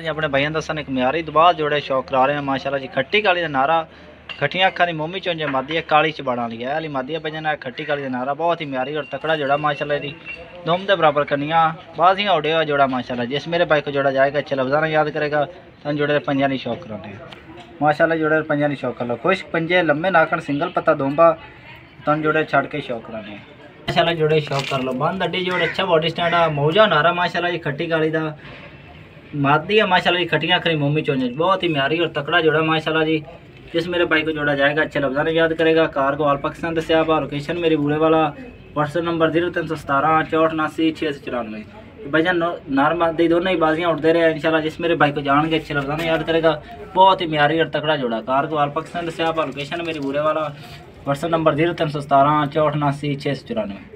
जी अपने भाइयों दसन एक म्यारी दबाल जोड़े शौक करा रहे हैं माशाल्लाह जी। खट्टी काली का नारा खट्टियां अखा की मोमी चुंजे मादी है काली च बड़ा ली है मादी बजना खट्टी काली का नारा बहुत ही म्यारी और तकड़ा जोड़ा माशाल्लाह जी। दोम के बराबर कनिया बाजियां उड़े हुआ जोड़ा माशाल्लाह। जिस मेरे भाई को जोड़ा जाएगा अच्छे लफ्ज़ाना याद करेगा तन जोड़े पंजा नहीं शौक कराने माशाल्लाह। जोड़े पंजा नहीं शौक कर लो खुश पंजे लम्बे नाखन सिंगल पत्ता दोंबा तन जोड़े छड़ के शौक कराने माशाल्लाह। जोड़े शौक कर लो बंद अड्डी जोड़े अच्छा बॉडी स्टैंड आ मौजा नारा माशाल्लाह जी। खट्टी काली का मादी है माशाल्लाह जी। खटियां खरी मोमी चोंज बहुत ही म्यारी और तकड़ा जोड़ा माशाल्लाह जी। जिस मेरे भाई को जोड़ा जाएगा अच्छे लफ्ज़ान याद करेगा। कार को आल पाकिस्तान दसिया भा लोकेशन मेरी बूरे वाला व्हाट्सएप नंबर 0317 64 89 694 भजन नार मादी दोनों ही बाजियां उठते रहे इंशाल्लाह। जिस मेरे भाई को जान के अच्छे लफ्ज़ान याद करेगा बहुत ही म्यारी और तकड़ा जोड़ा। कार को आल पाकिस्तान दसिया भा लोकेशन मेरी बूरे वाला व्हाट्सएप नंबर 0317 64 89 694।